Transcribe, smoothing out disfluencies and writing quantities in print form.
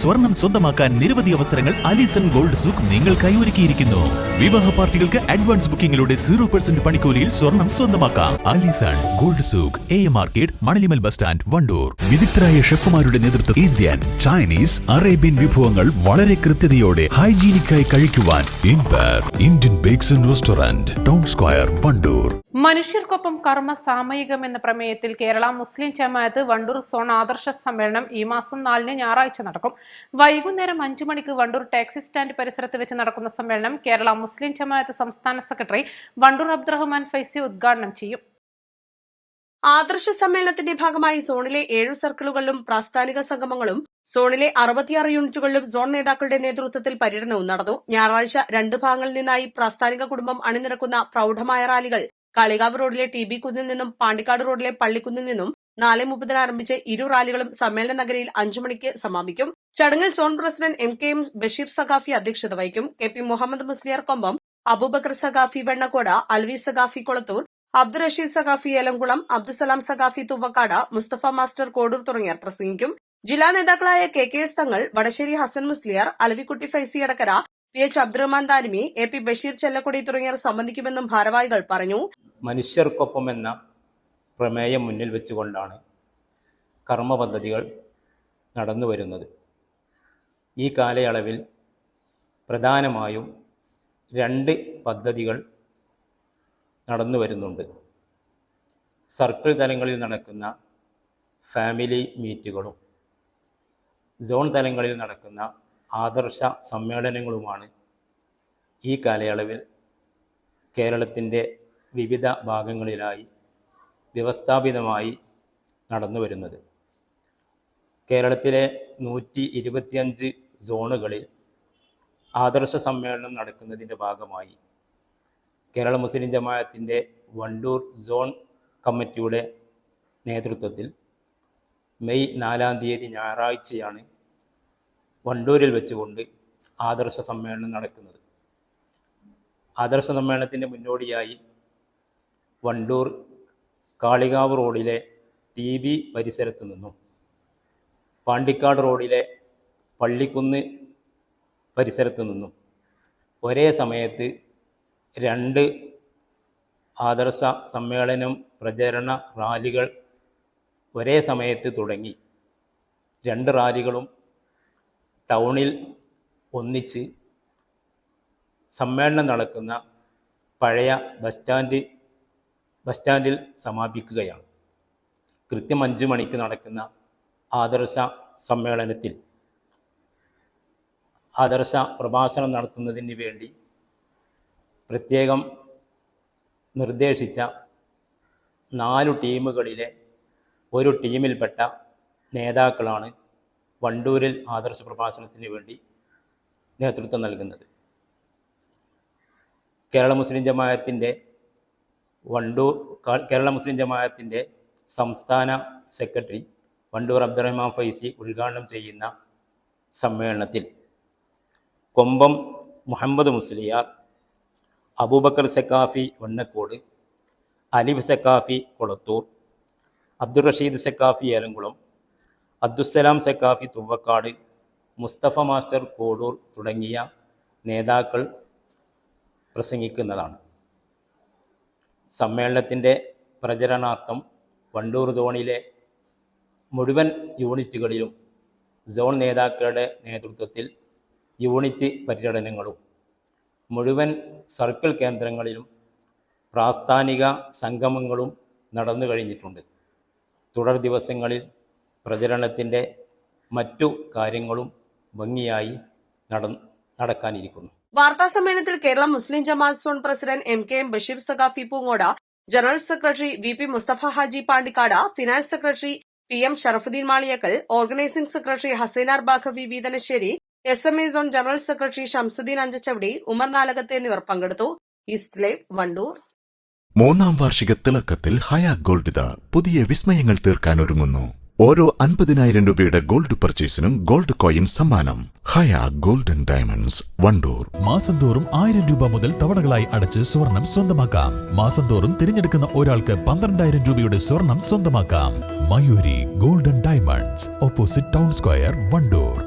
സ്വർണം സ്വന്തമാക്കാൻ നിരവധി അവസരങ്ങൾ അലിസൺ ഗോൾഡ് സൂക്ക് നിങ്ങൾക്കായി ഒരുക്കിയിരിക്കുന്നു. വിവാഹ പാർട്ടികൾക്ക് അഡ്വാൻസ് ബുക്കിംഗിലൂടെ 0% പണിക്കൂലിയിൽ സ്വർണം സ്വന്തമാക്കാം. Alison gold souk, AM market, Manalimal bus stand, Wandoor. വിദഗ്ധരായ ഷെഫുമാരുടെ നേതൃത്വത്തിൽ ഇന്ത്യൻ, ചൈനീസ്, അറേബ്യൻ വിഭവങ്ങൾ വളരെ കൃത്യതയോടെ ഹൈജീനിക്കായി കഴിക്കുവാൻ Indian bakes and restaurant, town square, Wandoor. മനുഷ്യർക്കൊപ്പം കർമ്മ സാമൂഹികം എന്ന പ്രമേയത്തിൽ കേരള മുസ്ലിം ജമാഅത്ത് വണ്ടൂർ സോൺ ആദർശ സമ്മേളനം ഈ മാസം 4 ഞായറാഴ്ച നടക്കും. വൈകുന്നേരം 5 മണിക്ക് വണ്ടൂർ ടാക്സി സ്റ്റാൻഡ് പരിസരത്ത് വെച്ച് നടക്കുന്ന സമ്മേളനം കേരള മുസ്ലിം ജമാഅത്ത് സംസ്ഥാന സെക്രട്ടറി വണ്ടൂർ അബ്ദുറഹ്മാൻ ഫൈസി ഉദ്ഘാടനം ചെയ്യും. ആദർശ സമ്മേളനത്തിന്റെ ഭാഗമായി സോണിലെ 7 സർക്കിളുകളിലും പ്രാസ്ഥാനിക സംഗമങ്ങളും സോണിലെ 66 യൂണിറ്റുകളിലും സോൺ നേതാക്കളുടെ നേതൃത്വത്തിൽ പര്യടനവും നടന്നു. ഞായറാഴ്ച 2 ഭാഗങ്ങളിൽ നിന്നായി പ്രാസ്ഥാനിക കുടുംബം അണിനിരക്കുന്ന പ്രൌഢമായ റാലികൾ കാളികാവ് റോഡിലെ TB കുന്നിൽ നിന്നും പാണ്ടിക്കാട് റോഡിലെ പള്ളിക്കുന്നിൽ നിന്നും 4:30 ആരംഭിച്ച് ഇരു റാലികളും സമ്മേളന നഗരിയിൽ 5 മണിക്ക് സമാപിക്കും. ചടങ്ങിൽ zone president MKM Basheer Saqafi അധ്യക്ഷത വഹിക്കും. KP മുഹമ്മദ് മുസ്ലിയാർ കൊമ്പം, അബൂബക്കർ സഖാഫി വെണ്ണക്കോട്, അൽവി സഖാഫി കൊളത്തൂർ, അബ്ദുറഷീദ് സഖാഫി ഏലംകുളം, അബ്ദുസലാം സഖാഫി തുവക്കാട്, മുസ്തഫ മാസ്റ്റർ കോഡൂർ തുടങ്ങിയവർ പ്രസംഗിക്കും. ജില്ലാ നേതാക്കളായ KKS തങ്ങൾ, വടശ്ശേരി ഹസൻ മുസ്ലിയാർ, അലവിക്കുട്ടി ഫൈസി അടക്കര, PH അബ്ദുറഹ്മാൻ താരിമി, AP ബഷീർ ചെല്ലക്കൊടി തുടങ്ങിയവർ സംബന്ധിക്കുമെന്നും ഭാരവാഹികൾ പറഞ്ഞു. മനുഷ്യർക്കൊപ്പം എന്ന പ്രമേയം മുന്നിൽ വെച്ചുകൊണ്ടാണ് കർമ്മ പദ്ധതികൾ നടന്നു വരുന്നത്. ഈ കാലയളവിൽ പ്രധാനമായും 2 പദ്ധതികൾ നടന്നു വരുന്നുണ്ട്. സർക്കിൾ തലങ്ങളിൽ നടക്കുന്ന ഫാമിലി മീറ്റുകളും സോൺ തലങ്ങളിൽ നടക്കുന്ന ആദർശ സമ്മേളനങ്ങളുമാണ് ഈ കാലയളവിൽ കേരളത്തിൻ്റെ വിവിധ ഭാഗങ്ങളിലായി വ്യവസ്ഥാപിതമായി നടന്നു വരുന്നത്. കേരളത്തിലെ 125 സോണുകളിൽ ആദർശ സമ്മേളനം നടക്കുന്നതിൻ്റെ ഭാഗമായി കേരള മുസ്ലിം ജമാഅത്തിൻ്റെ വണ്ടൂർ സോൺ കമ്മിറ്റിയുടെ നേതൃത്വത്തിൽ മെയ് 4-ാം തീയതി ഞായറാഴ്ചയാണ് വണ്ടൂരിൽ വെച്ചുകൊണ്ട് ആദർശ സമ്മേളനം നടക്കുന്നത്. ആദർശ സമ്മേളനത്തിൻ്റെ മുന്നോടിയായി വണ്ടൂർ കാളികാവ് റോഡിലെ TB പരിസരത്തു നിന്നും പാണ്ടിക്കാട് റോഡിലെ പള്ളിക്കുന്ന് പരിസരത്തു നിന്നും ഒരേ സമയത്ത് 2 ആദർശ സമ്മേളനം പ്രചരണ റാലികൾ ഒരേ സമയത്ത് തുടങ്ങി 2 റാലികളും ടൗണിൽ ഒന്നിച്ച് സമ്മേളനം നടക്കുന്ന പഴയ ബസ് സ്റ്റാൻഡിൽ സമാപിക്കുകയാണ്. കൃത്യം 5 മണിക്ക് നടക്കുന്ന ആദർശ സമ്മേളനത്തിൽ ആദർശ പ്രഭാഷണം നടത്തുന്നതിന് വേണ്ടി പ്രത്യേകം നിർദ്ദേശിച്ച 4 ടീമുകളിലെ ഒരു ടീമിൽപ്പെട്ട നേതാക്കളാണ് വണ്ടൂരിൽ ആദർശ പ്രഭാഷണത്തിന് വേണ്ടി നേതൃത്വം നൽകുന്നത്. കേരള മുസ്ലിം ജമാഅത്തിൻ്റെ സംസ്ഥാന സെക്രട്ടറി വണ്ടൂർ അബ്ദുറഹ്മാൻ ഫൈസി ഉദ്ഘാടനം ചെയ്യുന്ന സമ്മേളനത്തിൽ കൊമ്പം മുഹമ്മദ് മുസ്ലിയാർ, അബൂബക്കർ സഖാഫി വെണ്ണക്കോട്, അലിഫ് സഖാഫി കൊളത്തൂർ, അബ്ദുറഷീദ് സഖാഫി ഏലംകുളം, അബ്ദുസലാം സഖാഫി തുവക്കാട്, മുസ്തഫ മാസ്റ്റർ കോഡൂർ തുടങ്ങിയ നേതാക്കൾ പ്രസംഗിക്കുന്നതാണ്. സമ്മേളനത്തിൻ്റെ പ്രചരണാർത്ഥം വണ്ടൂർ സോണിലെ മുഴുവൻ യൂണിറ്റുകളിലും സോൺ നേതാക്കളുടെ നേതൃത്വത്തിൽ യൂണിറ്റ് പര്യടനങ്ങളും മുഴുവൻ സർക്കിൾ കേന്ദ്രങ്ങളിലും പ്രാസ്ഥാനിക സംഗമങ്ങളും നടന്നു കഴിഞ്ഞിട്ടുണ്ട്. തുടർ ദിവസങ്ങളിൽ പ്രചരണത്തിൻ്റെ മറ്റു കാര്യങ്ങളും ഭംഗിയായി നടക്കാനിരിക്കുന്നു. വാർത്താ സമ്മേളനത്തിൽ Kerala Muslim Jamaath zone president MKM Basheer Saqafi Poongode, general secretary VP Musthafa Haji Pandikkad, finance secretary PM Sharafuddin Maliyakkal, organising secretary Hassainar Baqavi Veethanassery, SMA zone general secretary Shamsuddin Anchachavadi, Umar Nalakath എന്നിവർ പങ്കെടുത്തു. East live, Wandoor. 3-ാം വാർഷിക തിളക്കത്തിൽ ഹയാ ഗോൾഡ് പുതിയ വിസ്മയങ്ങൾ തീർക്കാൻ ഒരുങ്ങുന്നു. ഓരോ 50,000 രൂപയുടെ ഗോൾഡ് പർച്ചേസിനും ഗോൾഡ് കോയിൻ സമ്മാനം. ഹയാ ഗോൾഡൻ ഡയമണ്ട്സ്, വണ്ടൂർ. മാസം തോറും 1000 രൂപ മുതൽ തവണകളായി അടച്ച് സ്വർണം സ്വന്തമാക്കാം. മാസം തോറും തിരഞ്ഞെടുക്കുന്ന ഒരാൾക്ക് 12,000 രൂപയുടെ സ്വർണം സ്വന്തമാക്കാം. Mayuri golden diamonds, opposite town square, Wandoor.